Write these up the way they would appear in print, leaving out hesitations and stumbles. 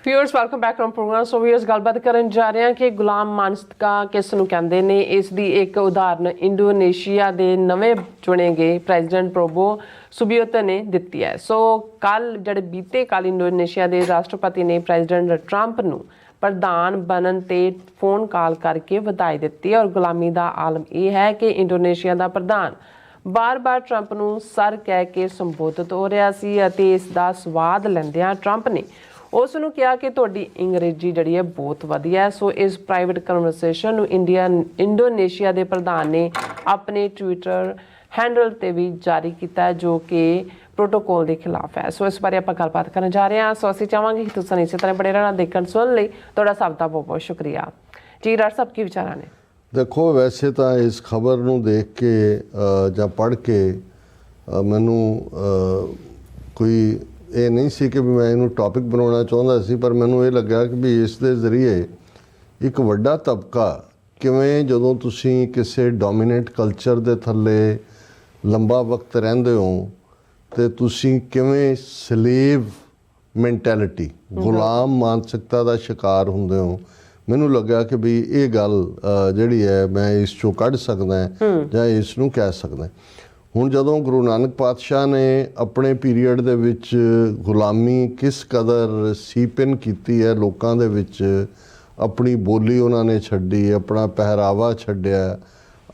Viewers welcome back from programme. So viewers गलबात करन जा रहे हैं कि गुलाम मानसका किस नूं कहंदे ने। इस दी एक उदाहरण इंडोनेशिया दे नवे चुने गए प्रेजिडेंट प्रोबो सुबियोतो ने दित्ती है। सो कल जिहड़े बीते कल इंडोनेशिया दे राष्ट्रपति ने प्रेजिडेंट ट्रंप नूं प्रधान बनन ते फोन कॉल करके ਵਧਾਈ ਦਿੱਤੀ और गुलामी ਦਾ आलम यह है कि इंडोनेशिया ਦਾ ਪ੍ਰਧਾਨ ਬਾਰ-ਬਾਰ ट्रंप ਨੂੰ सर कह के संबोधित हो रहा सी ਅਤੇ ਇਸ ਦਾ ਸਵਾਦ ਲੈਂਦਿਆਂ ट्रंप ने ਉਸ ਨੂੰ ਕਿਹਾ ਕਿ ਤੁਹਾਡੀ ਅੰਗਰੇਜ਼ੀ ਜਿਹੜੀ ਹੈ ਬਹੁਤ ਵਧੀਆ ਹੈ। ਸੋ ਇਸ ਪ੍ਰਾਈਵੇਟ ਕਨਵਰਸੇਸ਼ਨ ਨੂੰ ਇੰਡੋਨੇਸ਼ੀਆ ਦੇ ਪ੍ਰਧਾਨ ਨੇ ਆਪਣੇ ਟਵਿੱਟਰ हैंडल ਤੇ ਵੀ ਜਾਰੀ ਕੀਤਾ ਜੋ ਕਿ प्रोटोकॉल के खिलाफ है। सो इस बारे आप गलबात करने जा रहे हैं। सो असं चाहवांगे कि तुम इस तरह बड़े रहना देखने सुन ली थोड़ा सब का बहुत बहुत शुक्रिया जी। डॉक्टर साहब की विचार ने देखो, वैसे तो इस खबर नूं देख के ਜਾਂ पढ़ के मैनू कोई ये नहीं सी कि मैं इनू टॉपिक बनाना चाहता सी, पर मैनू ये लगा कि भी इस दे जरिए एक वड्डा तबका किवें जदों तुसीं किसी डोमीनेट कल्चर दे थल्ले लंबा वक्त रहिंदे हो तो तुसीं किवें सलेव मैंटैलिटी गुलाम मानसिकता का शिकार हुंदे हो। मैनू लगा कि भी ये गल जिहड़ी है मैं इस चों कढ़ सकदा जां इस नूं कह सकदा। हुण जदों गुरु नानक पातशाह ने अपने पीरीयड दे विच गुलामी किस कदर सीपन कीती है लोकां दे विच, अपनी बोली उन्होंने छड्डी, अपना पहरावा छड्डिया,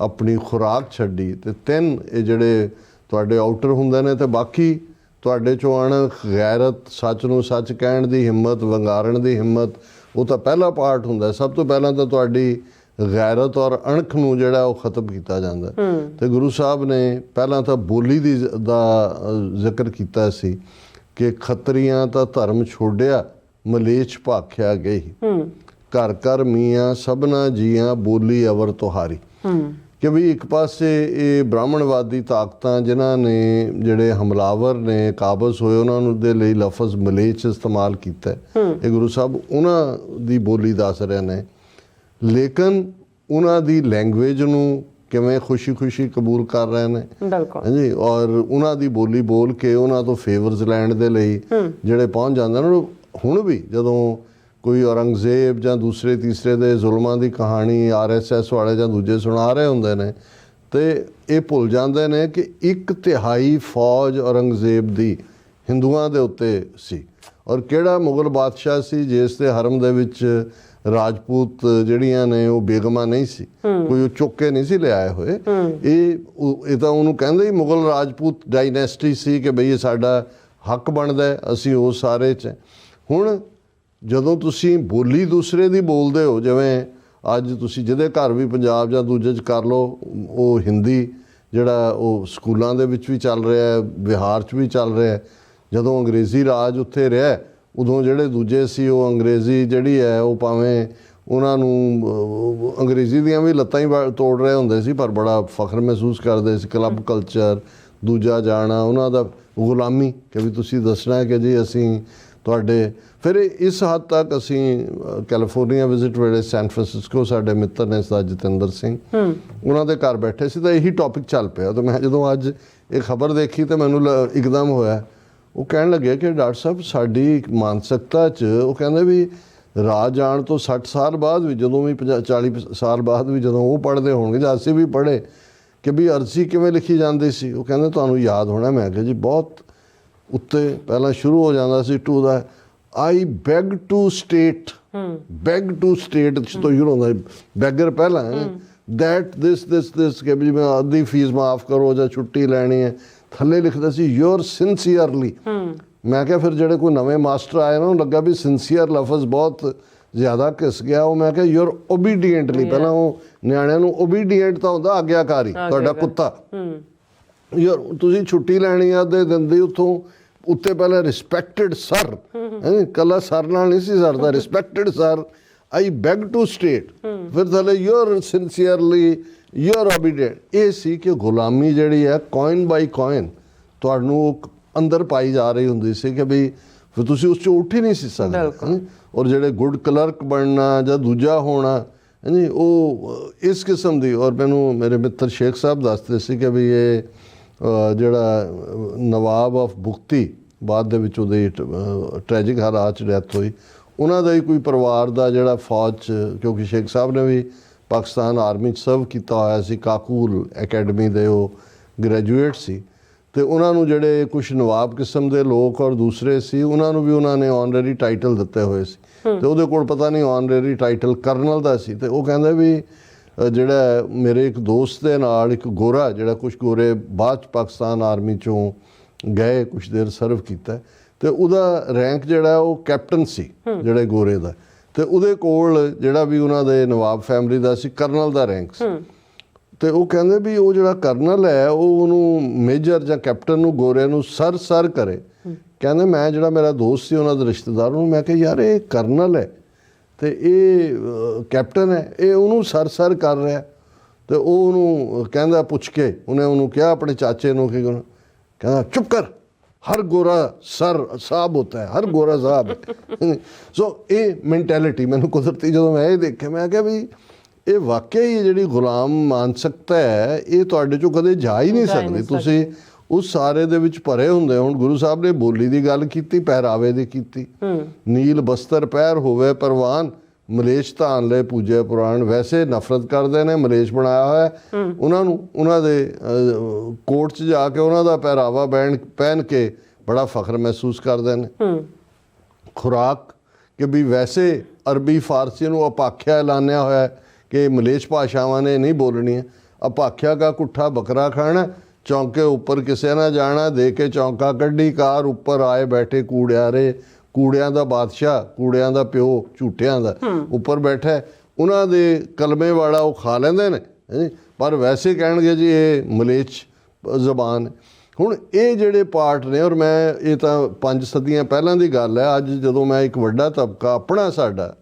अपनी खुराक छड्डी, ते तीन ये जिहड़े तुहाडे आउटर हुंदे ने ते बाकी तुहाडे चों अणख गैरत, सच नूं सच कहण दी हिम्मत, वंगारण दी हिम्मत, वो तो पहला पार्ट हुंदा है। सब तो पहला तो तुहाडी गैरत और अणख नूं जिहड़ा वो खत्म कीता जांदा ते गुरु साहब ने पहला तो बोली दा जिक्र कीता सी कि खत्रियां तां धर्म छोड़िया मलेच भाख्या गई, घर घर मियाँ सबना जियां बोली अवर तुहारी। कि भी एक पासे ये ब्राह्मणवादी ताकतां जिन्हां ने जिहड़े हमलावर ने काबज होए उन्हां दे लई लफज मलेच इस्तेमाल कीता है। ये गुरु साहब उन्हां दी बोली दस रहे ने, लेकिन उन्हां दी लैंगुएज नूं किवें खुशी खुशी कबूल कर रहे हैं जी, और उन्हां दी बोली बोल के उन्हां तो फेवर्स लैण दे लई जिहड़े पहुंच जांदे ने। हुण भी जदों कोई औरंगजेब ਜਾਂ दूसरे तीसरे ਦੇ ਜ਼ੁਲਮਾਂ ਦੀ ਕਹਾਣੀ RSS ਵਾਲੇ ਜਾਂ ਦੂਜੇ ਸੁਣਾ ਰਹੇ ਹੁੰਦੇ ਨੇ ਤੇ ਇਹ ਭੁੱਲ ਜਾਂਦੇ ਨੇ ਕਿ 1/3 ਫੌਜ ਔਰੰਗਜ਼ੇਬ ਦੀ ਹਿੰਦੂਆਂ ਦੇ ਉੱਤੇ ਸੀ, ਔਰ ਕਿਹੜਾ ਮੁਗਲ ਬਾਦਸ਼ਾਹ ਸੀ ਜਿਸ ਦੇ ਹਰਮ ਦੇ ਵਿੱਚ ਰਾਜਪੂਤ ਜਿਹੜੀਆਂ ਨੇ ਉਹ ਬੇਗਮਾਂ ਨਹੀਂ ਸੀ, ਕੋਈ ਉਹ ਚੁੱਕ ਕੇ ਨਹੀਂ ਸੀ ਲਿਆਏ ਹੋਏ। ਇਹ ਤਾਂ ਉਹਨੂੰ ਕਹਿੰਦੇ ਹੀ ਮੁਗਲ ਰਾਜਪੂਤ ਡਾਇਨੈਸਟੀ ਸੀ ਕਿ ਬਈ ਇਹ ਸਾਡਾ ਹੱਕ ਬਣਦਾ, ਅਸੀਂ ਉਹ ਸਾਰੇ 'ਚ। ਹੁਣ ਜਦੋਂ ਤੁਸੀਂ ਬੋਲੀ ਦੂਸਰੇ ਦੀ ਬੋਲਦੇ ਹੋ, ਜਿਵੇਂ ਅੱਜ ਤੁਸੀਂ ਜਿਹਦੇ ਘਰ ਵੀ ਪੰਜਾਬ ਜਾਂ ਦੂਜੇ 'ਚ ਕਰ ਲਓ, ਉਹ ਹਿੰਦੀ ਜਿਹੜਾ ਉਹ ਸਕੂਲਾਂ ਦੇ ਵਿੱਚ ਵੀ ਚੱਲ ਰਿਹਾ, ਬਿਹਾਰ 'ਚ ਵੀ ਚੱਲ ਰਿਹਾ। ਜਦੋਂ ਅੰਗਰੇਜ਼ੀ ਰਾਜ ਉੱਥੇ ਰਿਹਾ ਉਦੋਂ ਜਿਹੜੇ ਦੂਜੇ ਸੀ ਉਹ ਅੰਗਰੇਜ਼ੀ ਜਿਹੜੀ ਹੈ ਉਹ ਭਾਵੇਂ ਉਹਨਾਂ ਨੂੰ ਅੰਗਰੇਜ਼ੀ ਦੀਆਂ ਵੀ ਲੱਤਾਂ ਹੀ ਤੋੜ ਰਹੇ ਹੁੰਦੇ ਸੀ, ਪਰ ਬੜਾ ਫਖਰ ਮਹਿਸੂਸ ਕਰਦੇ ਸੀ। ਕਲੱਬ ਕਲਚਰ, ਦੂਜਾ ਜਾਣਾ, ਉਹਨਾਂ ਦਾ ਗੁਲਾਮੀ ਕਿ ਵੀ ਤੁਸੀਂ ਦੱਸਣਾ ਹੈ ਕਿ ਜੀ ਅਸੀਂ ਤੁਹਾਡੇ। ਫਿਰ ਇਸ ਹੱਦ ਤੱਕ ਅਸੀਂ ਕੈਲੀਫੋਰਨੀਆ ਵਿਜ਼ਿਟ ਵੇਲੇ ਸੈਨ ਫਰਾਂਸਿਸਕੋ ਸਾਡੇ ਮਿੱਤਰ ਨੇ ਸਰਦਾਰ ਜਤਿੰਦਰ ਸਿੰਘ, ਉਹਨਾਂ ਦੇ ਘਰ ਬੈਠੇ ਸੀ ਤਾਂ ਇਹੀ ਟੌਪਿਕ ਚੱਲ ਪਿਆ। ਤਾਂ ਮੈਂ ਜਦੋਂ ਅੱਜ ਇਹ ਖਬਰ ਦੇਖੀ ਤਾਂ ਮੈਨੂੰ ਇੱਕਦਮ ਹੋਇਆ, ਉਹ ਕਹਿਣ ਲੱਗੇ ਕਿ ਡਾਕਟਰ ਸਾਹਿਬ ਸਾਡੀ ਮਾਨਸਿਕਤਾ 'ਚ ਉਹ ਕਹਿੰਦੇ ਵੀ ਰਾਜ ਆਉਣ ਤੋਂ 60 ਸਾਲ ਬਾਅਦ ਵੀ, ਜਦੋਂ ਵੀ 40 ਸਾਲ ਬਾਅਦ ਵੀ ਜਦੋਂ ਉਹ ਪੜ੍ਹਦੇ ਹੋਣਗੇ ਜਾਂ ਅਸੀਂ ਵੀ ਪੜ੍ਹੇ ਕਿ ਵੀ ਅਰਜ਼ੀ ਕਿਵੇਂ ਲਿਖੀ ਜਾਂਦੀ ਸੀ। ਉਹ ਕਹਿੰਦੇ ਤੁਹਾਨੂੰ ਯਾਦ ਹੋਣਾ। ਮੈਂ ਕਿਹਾ ਜੀ ਬਹੁਤ ਉੱਤੇ ਪਹਿਲਾਂ ਸ਼ੁਰੂ ਹੋ ਜਾਂਦਾ ਸੀ ਟੂ ਦਾ I beg to state, beg to state ਤੋਂ ਸ਼ੁਰੂ ਹੁੰਦਾ, ਬੈਗਰ ਪਹਿਲਾਂ ਦੈਟ ਦਿਸ ਕਿ ਵੀ ਮੈਂ ਅੱਧੀ ਫੀਸ ਮਾਫ ਕਰੋ ਜਾਂ ਛੁੱਟੀ ਲੈਣੀ ਹੈ, ਥੱਲੇ ਲਿਖਦਾ ਸੀ ਯੂਰ ਸਿੰਸੀਅਰਲੀ। ਮੈਂ ਕਿਹਾ ਫਿਰ ਜਿਹੜੇ ਕੋਈ ਨਵੇਂ ਮਾਸਟਰ ਆਏ ਨਾ ਉਹਨੂੰ ਲੱਗਾ ਵੀ ਸਿੰਸੀਅਰ ਲਫ਼ਜ਼ ਬਹੁਤ ਜ਼ਿਆਦਾ ਘਿਸ ਗਿਆ। ਉਹ ਮੈਂ ਕਿਹਾ ਯੂਰ ਓਬੀਡੀਐਂਟਲੀ, ਪਹਿਲਾਂ ਉਹ ਨਿਆਣਿਆਂ ਨੂੰ ਓਬੀਡੀਐਂਟ ਤਾਂ ਹੁੰਦਾ ਆਗਿਆਕਾਰੀ, ਤੁਹਾਡਾ ਕੁੱਤਾ। ਯਾਰ ਤੁਸੀਂ ਛੁੱਟੀ ਲੈਣੀ ਆ ਅੱਧੇ ਦਿਨ ਦੀ, ਉੱਥੋਂ ਉੱਤੇ ਪਹਿਲਾਂ ਰਿਸਪੈਕਟਡ ਸਰ, ਕੱਲਾ ਸਰ ਨਾਲ ਨਹੀਂ ਸੀ ਸਰਦਾ, respected sir, I beg to state, ਫਿਰ ਥੱਲੇ ਯੂਰ ਸਿੰਸੀਅਰਲੀ, ਯੂਰ ਓਬੀਡੀਐਂਟ। ਇਹ ਸੀ ਕਿ ਗੁਲਾਮੀ ਜਿਹੜੀ ਹੈ ਕੋਇਨ ਬਾਈ ਕੋਇਨ ਤੁਹਾਨੂੰ ਅੰਦਰ ਪਾਈ ਜਾ ਰਹੀ ਹੁੰਦੀ ਸੀ ਕਿ ਵੀ ਫਿਰ ਤੁਸੀਂ ਉਸ 'ਚੋਂ ਉੱਠ ਹੀ ਨਹੀਂ ਸੀ ਸਕਦੇ। ਔਰ ਜਿਹੜੇ ਗੁੱਡ ਕਲਰਕ ਬਣਨਾ ਜਾਂ ਦੂਜਾ ਹੋਣਾ ਹਾਂਜੀ ਉਹ ਇਸ ਕਿਸਮ ਦੀ। ਔਰ ਮੈਨੂੰ ਮੇਰੇ ਮਿੱਤਰ ਸ਼ੇਖ ਸਾਹਿਬ ਦੱਸਦੇ ਸੀ ਕਿ ਵੀ ਇਹ ਜਿਹੜਾ ਨਵਾਬ ਆਫ ਬੁਖਤੀ ਬਾਅਦ ਦੇ ਵਿੱਚ ਉਹਦੀ ਟ੍ਰੈਜਿਕ ਹਾਲਾਤ 'ਚ ਡੈਥ ਹੋਈ, ਉਹਨਾਂ ਦਾ ਹੀ ਕੋਈ ਪਰਿਵਾਰ ਦਾ ਜਿਹੜਾ ਫੌਜ 'ਚ, ਕਿਉਂਕਿ ਸ਼ੇਖ ਸਾਹਿਬ ਨੇ ਵੀ ਪਾਕਿਸਤਾਨ ਆਰਮੀ 'ਚ ਸਰਵ ਕੀਤਾ ਹੋਇਆ ਸੀ, ਕਾਕੂਲ ਅਕੈਡਮੀ ਦੇ ਉਹ ਗ੍ਰੈਜੂਏਟ ਸੀ, ਤੇ ਉਹਨਾਂ ਨੂੰ ਜਿਹੜੇ ਕੁਝ ਨਵਾਬ ਕਿਸਮ ਦੇ ਲੋਕ ਔਰ ਦੂਸਰੇ ਸੀ, ਉਹਨਾਂ ਨੂੰ ਵੀ ਉਹਨਾਂ ਨੇ ਆਨਰੇਰੀ ਟਾਈਟਲ ਦਿੱਤੇ ਹੋਏ ਸੀ, ਤੇ ਉਹਦੇ ਕੋਲ ਪਤਾ ਨਹੀਂ ਆਨਰੇਰੀ ਟਾਈਟਲ ਕਰਨਲ ਦਾ ਸੀ। ਤੇ ਉਹ ਕਹਿੰਦਾ ਵੀ ਜਿਹੜਾ ਮੇਰੇ ਇੱਕ ਦੋਸਤ ਦੇ ਨਾਲ ਇੱਕ ਗੋਰਾ, ਜਿਹੜਾ ਕੁਝ ਗੋਰੇ ਬਾਅਦ 'ਚ ਪਾਕਿਸਤਾਨ ਆਰਮੀ 'ਚੋਂ ਗਏ, ਕੁਝ ਦੇਰ ਸਰਵ ਕੀਤਾ, ਤੇ ਉਹਦਾ ਰੈਂਕ ਜਿਹੜਾ ਉਹ ਕੈਪਟਨ ਸੀ ਜਿਹੜੇ ਗੋਰੇ ਦਾ, ਤੇ ਉਹਦੇ ਕੋਲ ਜਿਹੜਾ ਵੀ ਉਹਨਾਂ ਦੇ ਨਵਾਬ ਫੈਮਿਲੀ ਦਾ ਸੀ, ਕਰਨਲ ਦਾ ਰੈਂਕ ਸੀ। ਤੇ ਉਹ ਕਹਿੰਦੇ ਵੀ ਉਹ ਜਿਹੜਾ ਕਰਨਲ ਹੈ ਉਹ ਉਹਨੂੰ ਮੇਜਰ ਜਾਂ ਕੈਪਟਨ ਨੂੰ, ਗੋਰੇ ਨੂੰ ਸਰ ਕਰੇ। ਕਹਿੰਦੇ ਮੈਂ ਜਿਹੜਾ ਮੇਰਾ ਦੋਸਤ ਸੀ ਉਹਨਾਂ ਦੇ ਰਿਸ਼ਤੇਦਾਰ ਨੂੰ ਮੈਂ ਕਿਹਾ ਯਾਰ ਇਹ ਕਰਨਲ ਹੈ ਤੇ ਇਹ ਕੈਪਟਨ ਹੈ, ਇਹ ਉਹਨੂੰ ਸਰ ਕਰ ਰਿਹਾ। ਤੇ ਉਹ ਉਹਨੂੰ ਕਹਿੰਦਾ, ਪੁੱਛ ਕੇ ਉਹਨੇ ਉਹਨੂੰ ਕਿਹਾ ਆਪਣੇ ਚਾਚੇ ਨੂੰ ਕਿ ਕਹਿੰਦਾ ਚੁੱਪ ਕਰ, ਹਰ ਗੋਰਾ ਸਰ ਸਾਹਿਬ ਹੁੰਦਾ ਹੈ, ਹਰ ਗੋਰਾ ਸਾਹਿਬ ਹੈ। ਸੋ ਇਹ ਮੈਂਟੈਲਿਟੀ ਮੈਨੂੰ ਕੁਦਰਤੀ ਜਦੋਂ ਮੈਂ ਇਹ ਦੇਖਿਆ, ਮੈਂ ਕਿਹਾ ਵੀ ਇਹ ਵਾਕਿਆ ਹੀ ਜਿਹੜੀ ਗੁਲਾਮ ਮਾਨਸਿਕਤਾ ਹੈ ਇਹ ਤੁਹਾਡੇ ਚੋਂ ਕਦੇ ਜਾ ਹੀ ਨਹੀਂ ਸਕਦੀ। ਤੁਸੀਂ ਉਸ ਸਾਰੇ ਦੇ ਵਿੱਚ ਭਰੇ ਹੁੰਦੇ। ਹੁਣ ਗੁਰੂ ਸਾਹਿਬ ਨੇ ਬੋਲੀ ਦੀ ਗੱਲ ਕੀਤੀ, ਪਹਿਰਾਵੇ ਦੀ ਕੀਤੀ, ਨੀਲ ਬਸਤਰ ਪਹਿਰ ਹੋਵੇ ਪਰਵਾਨ, ਮਲੇਸ਼ ਧਾਨ ਲੈ ਪੂਜੇ ਪੁਰਾਣ। ਵੈਸੇ ਨਫ਼ਰਤ ਕਰਦੇ ਨੇ, ਮਲੇਸ਼ ਬਣਾਇਆ ਹੋਇਆ ਉਹਨਾਂ ਨੂੰ, ਉਹਨਾਂ ਦੇ ਕੋਰਟ 'ਚ ਜਾ ਕੇ ਉਹਨਾਂ ਦਾ ਪਹਿਰਾਵਾ ਪਹਿਨ ਕੇ ਬੜਾ ਫਖਰ ਮਹਿਸੂਸ ਕਰਦੇ ਨੇ। ਖੁਰਾਕ ਕਿ ਵੀ ਵੈਸੇ ਅਰਬੀ ਫਾਰਸੀ ਨੂੰ ਅਪਾਖਿਆ ਐਲਾਨਿਆ ਹੋਇਆ ਕਿ ਮਲੇਸ਼ ਭਾਸ਼ਾਵਾਂ ਨੇ ਨਹੀਂ ਬੋਲਣੀਆਂ। ਅਪਾਖਿਆ ਕਾ ਕੁੱਠਾ ਬੱਕਰਾ ਖਾਣਾ, ਚੌਂਕੇ ਉੱਪਰ ਕਿਸੇ ਨਾ ਜਾਣਾ, ਦੇ ਕੇ ਚੌਂਕਾ ਕੱਢੀ ਕਾਰ, ਉੱਪਰ ਆਏ ਬੈਠੇ ਕੂੜਿਆਰੇ, ਕੂੜਿਆਂ ਦਾ ਬਾਦਸ਼ਾਹ, ਕੂੜਿਆਂ ਦਾ ਪਿਓ, ਝੂਠਿਆਂ ਦਾ ਉੱਪਰ ਬੈਠਾ। ਉਹਨਾਂ ਦੇ ਕਲਮੇ ਵਾਲਾ ਉਹ ਖਾ ਲੈਂਦੇ ਨੇ, ਪਰ ਵੈਸੇ ਕਹਿਣਗੇ ਜੀ ਇਹ ਮਲੇਸ਼ ਜ਼ਬਾਨ। ਹੁਣ ਇਹ ਜਿਹੜੇ ਪਾਰਟ ਨੇ, ਔਰ ਮੈਂ ਇਹ ਤਾਂ 5 ਸਦੀਆਂ ਪਹਿਲਾਂ ਦੀ ਗੱਲ ਹੈ। ਅੱਜ ਜਦੋਂ ਮੈਂ ਇੱਕ ਵੱਡਾ ਤਬਕਾ ਆਪਣਾ ਸਾਡਾ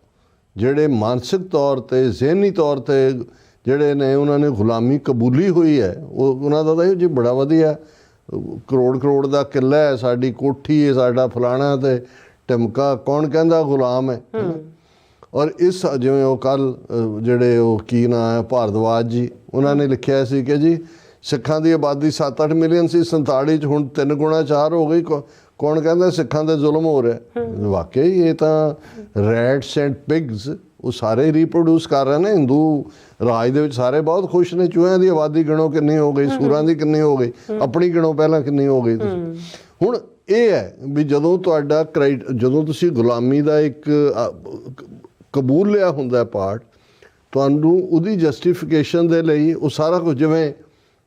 ਜਿਹੜੇ ਮਾਨਸਿਕ ਤੌਰ 'ਤੇ, ਜ਼ਿਹਨੀ ਤੌਰ 'ਤੇ ਜਿਹੜੇ ਨੇ ਉਹਨਾਂ ਨੇ ਗੁਲਾਮੀ ਕਬੂਲੀ ਹੋਈ ਹੈ, ਉਹ ਉਹਨਾਂ ਦਾ ਤਾਂ ਇਹ ਜੀ ਬੜਾ ਵਧੀਆ ਕਰੋੜ ਦਾ ਕਿੱਲਾ ਹੈ, ਸਾਡੀ ਕੋਠੀ ਹੈ, ਸਾਡਾ ਫਲਾਣਾ ਤੇ ਟਮਕਾ, ਕੌਣ ਕਹਿੰਦਾ ਗੁਲਾਮ ਹੈ। ਔਰ ਇਸ ਜਿਵੇਂ ਉਹ ਕੱਲ ਜਿਹੜੇ ਉਹ ਕੀ ਨਾਂ ਹੈ ਭਾਰਦਵਾਜ ਜੀ, ਉਹਨਾਂ ਨੇ ਲਿਖਿਆ ਸੀ ਕਿ ਜੀ ਸਿੱਖਾਂ ਦੀ ਆਬਾਦੀ 7-8 ਮਿਲੀਅਨ ਸੀ 47 'ਚ, ਹੁਣ 3 ਗੁਣਾ 4 ਹੋ ਗਈ। ਕੌਣ ਕਹਿੰਦਾ ਸਿੱਖਾਂ 'ਤੇ ਜ਼ੁਲਮ ਹੋ ਰਿਹਾ? ਵਾਕਈ ਇਹ ਤਾਂ ਰੈਟਸ ਐਂਡ ਪਿਗਸ ਉਹ ਸਾਰੇ ਰੀਪਰੋਡਿਊਸ ਕਰ ਰਹੇ ਨੇ। ਹਿੰਦੂ ਰਾਜ ਦੇ ਵਿੱਚ ਸਾਰੇ ਬਹੁਤ ਖੁਸ਼ ਨੇ। ਚੂਹਿਆਂ ਦੀ ਆਬਾਦੀ ਗਿਣੋ ਕਿੰਨੀ ਹੋ ਗਈ, ਸੂਰਾਂ ਦੀ ਕਿੰਨੀ ਹੋ ਗਈ, ਆਪਣੀ ਗਿਣੋ ਪਹਿਲਾਂ ਕਿੰਨੀ ਹੋ ਗਈ ਤੁਸੀਂ। ਹੁਣ ਇਹ ਹੈ ਵੀ ਜਦੋਂ ਤੁਹਾਡਾ ਜਦੋਂ ਤੁਸੀਂ ਗੁਲਾਮੀ ਦਾ ਇੱਕ ਕਬੂਲ ਲਿਆ ਹੁੰਦਾ ਪਾਰਟ, ਤੁਹਾਨੂੰ ਉਹਦੀ ਜਸਟੀਫਿਕੇਸ਼ਨ ਦੇ ਲਈ ਉਹ ਸਾਰਾ ਕੁਝ, ਜਿਵੇਂ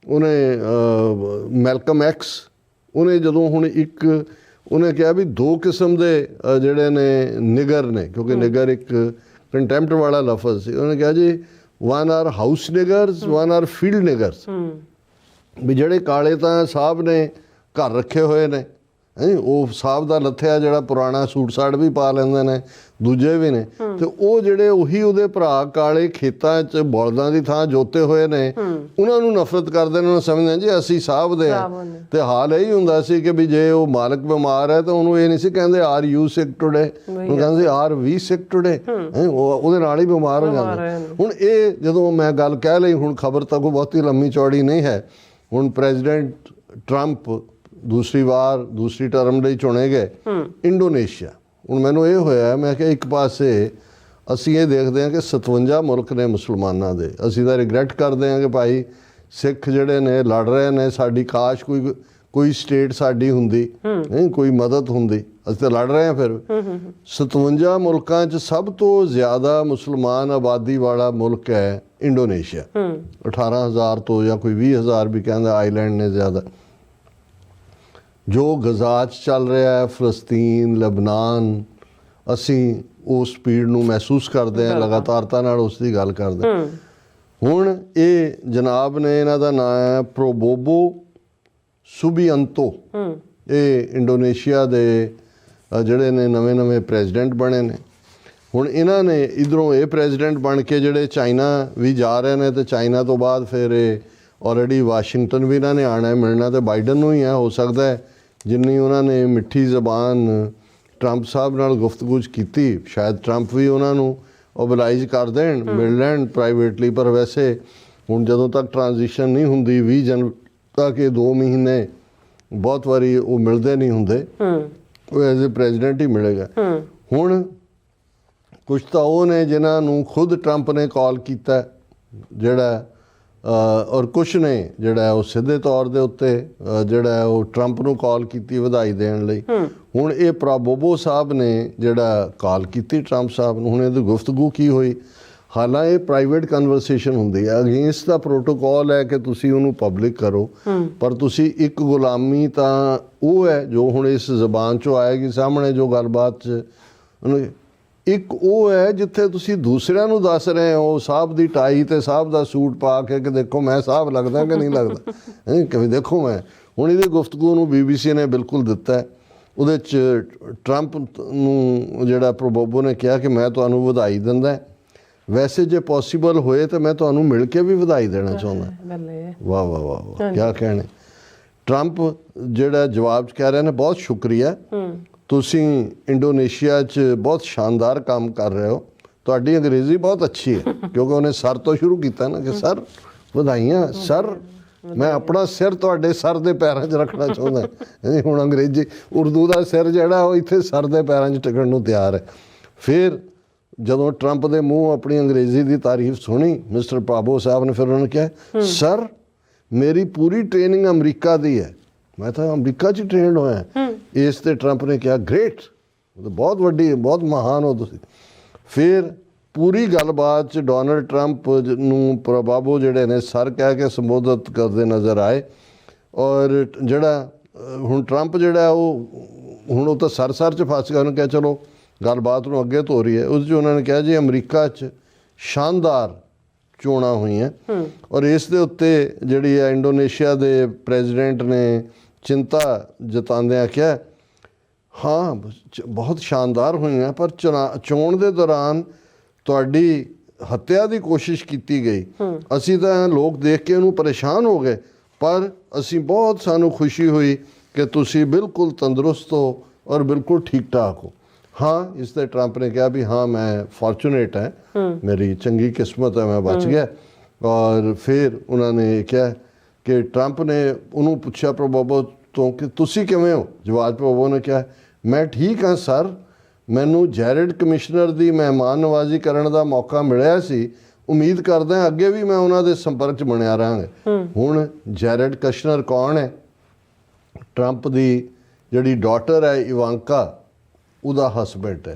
ਉਹਨੇ ਮੈਲਕਮ ਐਕਸ ਉਹਨੇ ਜਦੋਂ ਹੁਣ ਇੱਕ ਉਹਨੇ ਕਿਹਾ ਵੀ 2 ਕਿਸਮ ਦੇ ਜਿਹੜੇ ਨੇ ਨਿਗਰ ਨੇ, ਕਿਉਂਕਿ ਨਿਗਰ ਇੱਕ ਕੰਟੈਂਪਟ ਵਾਲਾ ਲਫ਼ਜ਼ ਸੀ। ਉਹਨੇ ਕਿਹਾ ਜੀ one are house niggers, one are field niggers. ਵੀ ਜਿਹੜੇ ਕਾਲੇ ਤਾਂ ਸਾਹਿਬ ਨੇ ਘਰ ਰੱਖੇ ਹੋਏ ਨੇ, ਉਹ ਸਾਹਿਬ ਦਾ ਲੱਥਿਆ ਜਿਹੜਾ ਪੁਰਾਣਾ ਸੂਟ ਸਾਟ ਵੀ ਪਾ ਲੈਂਦੇ ਨੇ, ਦੂਜੇ ਵੀ ਨੇ, ਤੇ ਉਹ ਜਿਹੜੇ ਉਹੀ ਉਹਦੇ ਭਰਾ ਕਾਲੇ ਖੇਤਾਂ 'ਚ ਬਲਦਾਂ ਦੀ ਥਾਂ ਜੋਤੇ ਹੋਏ ਨੇ, ਉਹਨਾਂ ਨੂੰ ਨਫ਼ਰਤ ਕਰਦੇ ਨੇ। ਉਹਨਾਂ ਸਮਝਦੇ ਜੀ ਅਸੀਂ ਸਾਹਿਬ ਦੇ ਹਾਂ। ਤੇ ਹਾਲ ਇਹ ਹੀ ਹੁੰਦਾ ਸੀ ਕਿ ਵੀ ਜੇ ਉਹ ਮਾਲਕ ਬਿਮਾਰ ਹੈ ਤਾਂ ਉਹਨੂੰ ਇਹ ਨਹੀਂ ਸੀ ਕਹਿੰਦੇ ਆਰ ਯੂ ਸਿਕ ਟੂਡੇ, ਉਹ ਕਹਿੰਦੇ ਆਰ ਵੀ ਸਿਕ ਟੂਡੇ, ਉਹਦੇ ਨਾਲ ਹੀ ਬਿਮਾਰ ਹੋ ਜਾਂਦੇ। ਹੁਣ ਇਹ ਜਦੋਂ ਮੈਂ ਗੱਲ ਕਹਿ ਲਈ, ਹੁਣ ਖਬਰ ਤਾਂ ਕੋਈ ਬਹੁਤੀ ਲੰਮੀ ਚੌੜੀ ਨਹੀਂ ਹੈ। ਹੁਣ ਪ੍ਰੈਜ਼ੀਡੈਂਟ ਟਰੰਪ ਦੂਸਰੀ ਟਰਮ ਲਈ ਚੁਣੇ ਗਏ ਇੰਡੋਨੇਸ਼ੀਆ। ਹੁਣ ਮੈਨੂੰ ਇਹ ਹੋਇਆ, ਮੈਂ ਕਿਹਾ ਇੱਕ ਪਾਸੇ ਅਸੀਂ ਇਹ ਦੇਖਦੇ ਹਾਂ ਕਿ 57 ਮੁਲਕ ਨੇ ਮੁਸਲਮਾਨਾਂ ਦੇ, ਅਸੀਂ ਤਾਂ ਰਿਗਰੈਟ ਕਰਦੇ ਹਾਂ ਕਿ ਭਾਈ ਸਿੱਖ ਜਿਹੜੇ ਨੇ ਲੜ ਰਹੇ ਨੇ, ਸਾਡੀ ਕਾਸ਼ ਕੋਈ ਸਟੇਟ ਸਾਡੀ ਹੁੰਦੀ, ਕੋਈ ਮਦਦ ਹੁੰਦੀ, ਅਸੀਂ ਤਾਂ ਲੜ ਰਹੇ ਹਾਂ। ਫਿਰ 57 ਮੁਲਕਾਂ 'ਚ ਸਭ ਤੋਂ ਜ਼ਿਆਦਾ ਮੁਸਲਮਾਨ ਆਬਾਦੀ ਵਾਲਾ ਮੁਲਕ ਹੈ ਇੰਡੋਨੇਸ਼ੀਆ। 18,000 ਤੋਂ ਜਾਂ ਕੋਈ 20,000 ਵੀ ਕਹਿੰਦਾ ਆਈਲੈਂਡ ਨੇ ਜ਼ਿਆਦਾ। ਜੋ ਗਜ਼ਾ 'ਚ ਚੱਲ ਰਿਹਾ ਹੈ, ਫਲਸਤੀਨ, ਲਬਨਾਨ, ਅਸੀਂ ਉਸ ਸਪੀਡ ਨੂੰ ਮਹਿਸੂਸ ਕਰਦੇ ਹਾਂ, ਲਗਾਤਾਰਤਾ ਨਾਲ ਉਸ ਦੀ ਗੱਲ ਕਰਦੇ ਹਾਂ। ਹੁਣ ਇਹ ਜਨਾਬ ਨੇ, ਇਹਨਾਂ ਦਾ ਨਾਂ ਹੈ ਪ੍ਰੋਬੋਵੋ ਸੁਬੀਅੰਤੋ, ਇਹ ਇੰਡੋਨੇਸ਼ੀਆ ਦੇ ਜਿਹੜੇ ਨੇ ਨਵੇਂ ਪ੍ਰੈਜ਼ੀਡੈਂਟ ਬਣੇ ਨੇ। ਹੁਣ ਇਹਨਾਂ ਨੇ ਇੱਧਰੋਂ ਇਹ ਪ੍ਰੈਜ਼ੀਡੈਂਟ ਬਣ ਕੇ ਜਿਹੜੇ ਚਾਈਨਾ ਵੀ ਜਾ ਰਹੇ ਨੇ, ਤੇ ਚਾਈਨਾ ਤੋਂ ਬਾਅਦ ਫਿਰ ਇਹ ਆਲਰੇਡੀ ਵਾਸ਼ਿੰਗਟਨ ਵੀ ਇਹਨਾਂ ਨੇ ਆਉਣਾ ਹੈ, ਮਿਲਣਾ ਤੇ ਬਾਈਡਨ ਨੂੰ ਹੀ ਹੈ। ਹੋ ਸਕਦਾ ਹੈ ਜਿੰਨੀ ਉਹਨਾਂ ਨੇ ਮਿੱਠੀ ਜ਼ਬਾਨ ਟਰੰਪ ਸਾਹਿਬ ਨਾਲ ਗੁਫ਼ਤਗੂ ਕੀਤੀ, ਸ਼ਾਇਦ ਟਰੰਪ ਵੀ ਉਹਨਾਂ ਨੂੰ ਓਬਲਾਈਜ਼ ਕਰ ਦੇਣ, ਮਿਲ ਲੈਣ ਪ੍ਰਾਈਵੇਟਲੀ। ਪਰ ਵੈਸੇ ਹੁਣ ਜਦੋਂ ਤੱਕ ਟ੍ਰਾਂਜੀਸ਼ਨ ਨਹੀਂ ਹੁੰਦੀ 20 ਜਨਵਰੀ ਤੱਕ, 2 ਮਹੀਨੇ ਬਹੁਤ ਵਾਰੀ ਉਹ ਮਿਲਦੇ ਨਹੀਂ ਹੁੰਦੇ, ਉਹ ਐਜ਼ ਏ ਪ੍ਰੈਜ਼ੀਡੈਂਟ ਹੀ ਮਿਲੇਗਾ। ਹੁਣ ਕੁਝ ਤਾਂ ਉਹ ਨੇ ਜਿਨ੍ਹਾਂ ਨੂੰ ਖੁਦ ਟਰੰਪ ਨੇ ਕਾਲ ਕੀਤਾ ਜਿਹੜਾ ਔਰ ਕੁਛ ਨੇ ਜਿਹੜਾ ਉਹ ਸਿੱਧੇ ਤੌਰ ਦੇ ਉੱਤੇ ਜਿਹੜਾ ਉਹ ਟਰੰਪ ਨੂੰ ਕਾਲ ਕੀਤੀ ਵਧਾਈ ਦੇਣ ਲਈ। ਹੁਣ ਇਹ ਪ੍ਰਬੋਬੋ ਸਾਹਿਬ ਨੇ ਜਿਹੜਾ ਕਾਲ ਕੀਤੀ ਟਰੰਪ ਸਾਹਿਬ ਨੂੰ, ਹੁਣ ਇਹਦੀ ਗੁਫ਼ਤਗੂ ਕੀ ਹੋਈ? ਹਾਲਾਂਕਿ ਇਹ ਪ੍ਰਾਈਵੇਟ ਕਨਵਰਸੇਸ਼ਨ ਹੁੰਦੀ ਹੈ, ਅਗੇਂਸਟ ਦਾ ਪ੍ਰੋਟੋਕਾਲ ਹੈ ਕਿ ਤੁਸੀਂ ਉਹਨੂੰ ਪਬਲਿਕ ਕਰੋ, ਪਰ ਤੁਸੀਂ ਇੱਕ ਗੁਲਾਮੀ ਤਾਂ ਉਹ ਹੈ ਜੋ ਹੁਣ ਇਸ ਜ਼ਬਾਨ 'ਚੋਂ ਆਏਗੀ ਸਾਹਮਣੇ ਜੋ ਗੱਲਬਾਤ 'ਚ ਇੱਕ ਉਹ ਹੈ ਜਿੱਥੇ ਤੁਸੀਂ ਦੂਸਰਿਆਂ ਨੂੰ ਦੱਸ ਰਹੇ ਹੋ ਸਾਹਿਬ ਦੀ ਟਾਈ ਤੇ ਸਾਹਿਬ ਦਾ ਸੂਟ ਪਾ ਕੇ ਕਿ ਦੇਖੋ ਮੈਂ ਸਾਹਿਬ ਲੱਗਦਾ ਕਿ ਨਹੀਂ ਲੱਗਦਾ ਕਿ ਦੇਖੋ ਮੈਂ। ਹੁਣ ਇਹਦੀ ਗੁਫ਼ਤਗੂ ਨੂੰ BBC ਨੇ ਬਿਲਕੁਲ ਦਿੱਤਾ ਹੈ। ਉਹਦੇ 'ਚ ਟਰੰਪ ਨੂੰ ਜਿਹੜਾ ਪ੍ਰਬੋਬੋ ਨੇ ਕਿਹਾ ਕਿ ਮੈਂ ਤੁਹਾਨੂੰ ਵਧਾਈ ਦਿੰਦਾ, ਵੈਸੇ ਜੇ ਪੋਸੀਬਲ ਹੋਏ ਤਾਂ ਮੈਂ ਤੁਹਾਨੂੰ ਮਿਲ ਕੇ ਵੀ ਵਧਾਈ ਦੇਣਾ ਚਾਹੁੰਦਾ। ਵਾਹ ਵਾਹ ਵਾਹ ਵਾਹ, ਕਿਆ ਕਹਿਣੇ। ਟਰੰਪ ਜਿਹੜਾ ਜਵਾਬ 'ਚ ਕਹਿ ਰਿਹਾ ਨੇ ਬਹੁਤ ਸ਼ੁਕਰੀਆ, ਤੁਸੀਂ ਇੰਡੋਨੇਸ਼ੀਆ 'ਚ ਬਹੁਤ ਸ਼ਾਨਦਾਰ ਕੰਮ ਕਰ ਰਹੇ ਹੋ, ਤੁਹਾਡੀ ਅੰਗਰੇਜ਼ੀ ਬਹੁਤ ਅੱਛੀ ਹੈ। ਕਿਉਂਕਿ ਉਹਨੇ ਸਰ ਤੋਂ ਸ਼ੁਰੂ ਕੀਤਾ ਨਾ ਕਿ ਸਰ ਵਧਾਈਆਂ ਸਰ, ਮੈਂ ਆਪਣਾ ਸਿਰ ਤੁਹਾਡੇ ਸਰ ਦੇ ਪੈਰਾਂ 'ਚ ਰੱਖਣਾ ਚਾਹੁੰਦਾ। ਹੁਣ ਅੰਗਰੇਜ਼ੀ ਉਰਦੂ ਦਾ ਸਿਰ ਜਿਹੜਾ ਉਹ ਇੱਥੇ ਸਰ ਦੇ ਪੈਰਾਂ 'ਚ ਟਿਕਣ ਨੂੰ ਤਿਆਰ ਹੈ। ਫਿਰ ਜਦੋਂ ਟਰੰਪ ਦੇ ਮੂੰਹ ਆਪਣੀ ਅੰਗਰੇਜ਼ੀ ਦੀ ਤਾਰੀਫ ਸੁਣੀ ਮਿਸਟਰ ਪ੍ਰਬੋਬੋ ਸਾਹਿਬ ਨੇ, ਫਿਰ ਉਹਨਾਂ ਨੇ ਕਿਹਾ ਸਰ ਮੇਰੀ ਪੂਰੀ ਟ੍ਰੇਨਿੰਗ ਅਮਰੀਕਾ ਦੀ ਹੈ, ਮੈਂ ਤਾਂ ਅਮਰੀਕਾ 'ਚ ਟ੍ਰੇਨਡ ਹੋਇਆ। ਇਸ ਤੇ ਟਰੰਪ ਨੇ ਕਿਹਾ ਗ੍ਰੇਟ, ਬਹੁਤ ਵੱਡੀ ਬਹੁਤ ਮਹਾਨ ਹੋ ਤੁਸੀਂ। ਫਿਰ ਪੂਰੀ ਗੱਲਬਾਤ 'ਚ ਡੋਨਲਡ ਟਰੰਪ ਨੂੰ ਪ੍ਰਬੋਬੋ ਜਿਹੜੇ ਨੇ ਸਰ ਕਹਿ ਕੇ ਸੰਬੋਧਿਤ ਕਰਦੇ ਨਜ਼ਰ ਆਏ। ਔਰ ਜਿਹੜਾ ਹੁਣ ਟਰੰਪ ਜਿਹੜਾ ਉਹ ਤਾਂ ਸਰ 'ਚ ਫਸ ਗਿਆ। ਉਹਨੇ ਕਿਹਾ ਚਲੋ ਗੱਲਬਾਤ ਨੂੰ ਅੱਗੇ ਤੋਰੀ ਹੈ। ਉਸ 'ਚ ਉਹਨਾਂ ਨੇ ਕਿਹਾ ਜੀ ਅਮਰੀਕਾ 'ਚ ਸ਼ਾਨਦਾਰ ਚੋਣਾਂ ਹੋਈਆਂ ਔਰ ਇਸ ਦੇ ਉੱਤੇ ਜਿਹੜੀ ਹੈ ਇੰਡੋਨੇਸ਼ੀਆ ਦੇ ਪ੍ਰੈਜ਼ੀਡੈਂਟ ਨੇ ਚਿੰਤਾ ਜਤਾਉਂਦਿਆਂ ਕਿਹਾ ਹਾਂ ਬਹੁਤ ਸ਼ਾਨਦਾਰ ਹੋਈਆਂ, ਪਰ ਚੋਣ ਦੇ ਦੌਰਾਨ ਤੁਹਾਡੀ ਹੱਤਿਆ ਦੀ ਕੋਸ਼ਿਸ਼ ਕੀਤੀ ਗਈ। ਅਸੀਂ ਤਾਂ ਲੋਕ ਦੇਖ ਕੇ ਉਹਨੂੰ ਪਰੇਸ਼ਾਨ ਹੋ ਗਏ, ਪਰ ਸਾਨੂੰ ਖੁਸ਼ੀ ਹੋਈ ਕਿ ਤੁਸੀਂ ਬਿਲਕੁਲ ਤੰਦਰੁਸਤ ਹੋ ਔਰ ਬਿਲਕੁਲ ਠੀਕ ਠਾਕ ਹੋ। ਹਾਂ, ਇਸ ਤੇ ਟਰੰਪ ਨੇ ਕਿਹਾ ਵੀ ਹਾਂ ਮੈਂ ਫੋਰਚੂਨੇਟ ਹੈ, ਮੇਰੀ ਚੰਗੀ ਕਿਸਮਤ ਹੈ, ਮੈਂ ਬਚ ਗਿਆ। ਔਰ ਫਿਰ ਉਹਨਾਂ ਨੇ ਕਿਹਾ ਕਿ ਟਰੰਪ ਨੇ ਉਹਨੂੰ ਪੁੱਛਿਆ ਪ੍ਰਬੋਬੋ ਤੋਂ ਕਿ ਤੁਸੀਂ ਕਿਵੇਂ ਹੋ? ਜਵਾਬ ਪ੍ਰਬੋਬੋ ਨੇ ਕਿਹਾ ਮੈਂ ਠੀਕ ਹਾਂ ਸਰ, ਮੈਨੂੰ ਜੈਰਡ ਕਮਿਸ਼ਨਰ ਦੀ ਮਹਿਮਾਨ ਨਵਾਜ਼ੀ ਕਰਨ ਦਾ ਮੌਕਾ ਮਿਲਿਆ ਸੀ, ਉਮੀਦ ਕਰਦਾ ਅੱਗੇ ਵੀ ਮੈਂ ਉਹਨਾਂ ਦੇ ਸੰਪਰਕ 'ਚ ਬਣਿਆ ਰਹਾਂਗਾ। ਹੁਣ ਜੈਰਡ ਕਸ਼ਨਰ ਕੌਣ ਹੈ? ਟਰੰਪ ਦੀ ਜਿਹੜੀ ਡਾਟਰ ਹੈ ਇਵਾਂਕਾ, ਉਹਦਾ ਹਸਬੈਂਡ ਹੈ,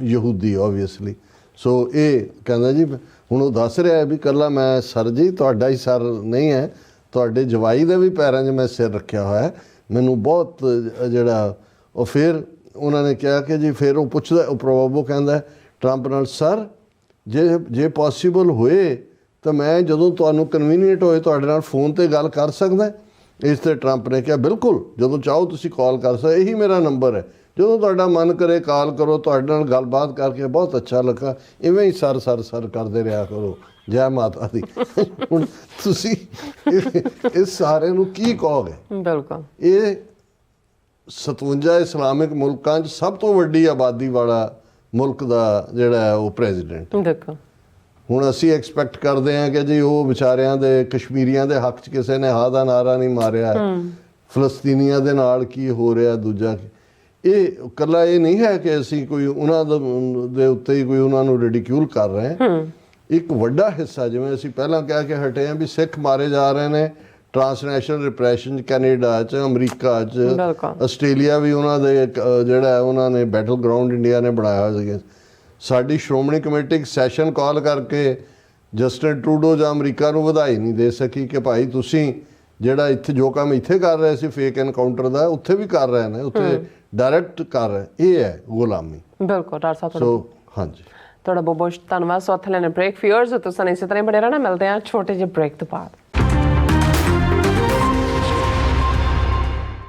ਯਹੂਦੀ ਓਬਵੀਅਸਲੀ। ਸੋ ਇਹ ਕਹਿੰਦਾ ਜੀ ਹੁਣ ਉਹ ਦੱਸ ਰਿਹਾ ਵੀ ਇਕੱਲਾ ਮੈਂ ਸਰ ਜੀ ਤੁਹਾਡਾ ਹੀ ਸਰ ਨਹੀਂ ਹੈ, ਤੁਹਾਡੇ ਜਵਾਈ ਦੇ ਵੀ ਪੈਰਾਂ 'ਚ ਮੈਂ ਸਿਰ ਰੱਖਿਆ ਹੋਇਆ, ਮੈਨੂੰ ਬਹੁਤ ਜਿਹੜਾ ਉਹ। ਫਿਰ ਉਹਨਾਂ ਨੇ ਕਿਹਾ ਕਿ ਜੀ ਫਿਰ ਉਹ ਪੁੱਛਦਾ, ਉਹ ਪ੍ਰਬੋਬੋ ਕਹਿੰਦਾ ਟਰੰਪ ਨਾਲ ਸਰ ਜੇ ਪੋਸੀਬਲ ਹੋਏ ਤਾਂ ਮੈਂ ਜਦੋਂ ਤੁਹਾਨੂੰ ਕਨਵੀਨੀਅੰਟ ਹੋਏ ਤੁਹਾਡੇ ਨਾਲ ਫੋਨ 'ਤੇ ਗੱਲ ਕਰ ਸਕਦਾ। ਇਸ 'ਤੇ ਟਰੰਪ ਨੇ ਕਿਹਾ ਬਿਲਕੁਲ ਜਦੋਂ ਚਾਹੋ ਤੁਸੀਂ ਕਾਲ ਕਰ ਸਕਦੇ, ਇਹੀ ਮੇਰਾ ਨੰਬਰ ਹੈ, ਜਦੋਂ ਤੁਹਾਡਾ ਮਨ ਕਰੇ ਕਾਲ ਕਰੋ, ਤੁਹਾਡੇ ਨਾਲ ਗੱਲਬਾਤ ਕਰਕੇ ਬਹੁਤ ਅੱਛਾ ਲੱਗਾ, ਇਵੇਂ ਹੀ ਸਰ ਕਰਦੇ ਰਿਹਾ ਕਰੋ, ਜੈ ਮਾਤਾ ਦੀ। ਹੁਣ ਤੁਸੀਂ ਇਸ ਸਾਰੇ ਨੂੰ ਕੀ ਕਹੋਗੇ? ਬਿਲਕੁਲ ਇਹ 57 ਇਸਲਾਮਿਕ ਮੁਲਕਾਂ 'ਚ ਸਭ ਤੋਂ ਵੱਡੀ ਆਬਾਦੀ ਵਾਲਾ ਮੁਲਕ ਦਾ ਜਿਹੜਾ ਉਹ ਪ੍ਰੈਜ਼ੀਡੈਂਟ। ਦੇਖੋ ਹੁਣ ਅਸੀਂ ਐਕਸਪੈਕਟ ਕਰਦੇ ਹਾਂ ਕਿ ਜੀ ਉਹ ਵਿਚਾਰਿਆਂ ਦੇ ਕਸ਼ਮੀਰੀਆਂ ਦੇ ਹੱਕ 'ਚ ਕਿਸੇ ਨੇ ਹਾਂ ਦਾ ਨਾਰਾ ਨਹੀਂ ਮਾਰਿਆ, ਫਲਸਤੀਨੀਆਂ ਦੇ ਨਾਲ ਕੀ ਹੋ ਰਿਹਾ ਦੂਜਾ। ਇਹ ਇਕੱਲਾ ਇਹ ਨਹੀਂ ਹੈ ਕਿ ਅਸੀਂ ਕੋਈ ਉਹਨਾਂ ਦੇ ਉੱਤੇ ਹੀ ਕੋਈ ਉਹਨਾਂ ਨੂੰ ਰਿਡੀਕਿਊਲ ਕਰ ਰਹੇ ਹਾਂ। ਇੱਕ ਵੱਡਾ ਹਿੱਸਾ, ਜਿਵੇਂ ਅਸੀਂ ਪਹਿਲਾਂ ਕਹਿ ਕੇ ਹਟੇ ਹਾਂ ਵੀ ਸਿੱਖ ਮਾਰੇ ਜਾ ਰਹੇ ਨੇ ਟਰਾਂਸਨੈਸ਼ਨਲ ਰਿਪਰੈਸ਼ਨ, ਕੈਨੇਡਾ 'ਚ, ਅਮਰੀਕਾ 'ਚ, ਆਸਟ੍ਰੇਲੀਆ ਵੀ ਉਹਨਾਂ ਦੇ ਜਿਹੜਾ ਉਹਨਾਂ ਨੇ ਬੈਟਲ ਗਰਾਊਂਡ ਇੰਡੀਆ ਨੇ ਬਣਾਇਆ ਹੋਇਆ। ਸਾਡੀ ਸ਼੍ਰੋਮਣੀ ਕਮੇਟੀ ਇੱਕ ਸੈਸ਼ਨ ਕਾਲ ਕਰਕੇ ਜਸਟਿਨ ਟਰੂਡੋ ਜਾਂ ਅਮਰੀਕਾ ਨੂੰ ਵਧਾਈ ਨਹੀਂ ਦੇ ਸਕੀ ਕਿ ਭਾਈ ਤੁਸੀਂ ਜਿਹੜਾ ਇੱਥੇ ਜੋ ਕੰਮ ਇੱਥੇ ਕਰ ਰਹੇ ਸੀ ਫੇਕ ਐਨਕਾਊਂਟਰ ਦਾ, ਉੱਥੇ ਵੀ ਕਰ ਰਹੇ ਨੇ, ਉੱਥੇ ਡਾਇਰੈਕਟ ਕਰ ਰਹੇ। ਇਹ ਹੈ ਗੁਲਾਮੀ। ਬਿਲਕੁਲ ਡਾਕਟਰ ਸਾਹਿਬ। ਸੋ ਹਾਂਜੀ, ਤੁਹਾਡਾ ਬਹੁਤ ਬਹੁਤ ਧੰਨਵਾਦ। ਸੋ ਇੱਥੇ ਲੈਣੇ ਬ੍ਰੇਕ ਫਿਅਰਸ, ਤੁਸੀਂ ਇਸੇ ਤਰ੍ਹਾਂ ਬੜੇ ਰਹਿਣਾ। ਮਿਲਦੇ ਹਾਂ ਛੋਟੇ ਜਿਹੇ ਬ੍ਰੇਕ ਤੋਂ ਬਾਅਦ।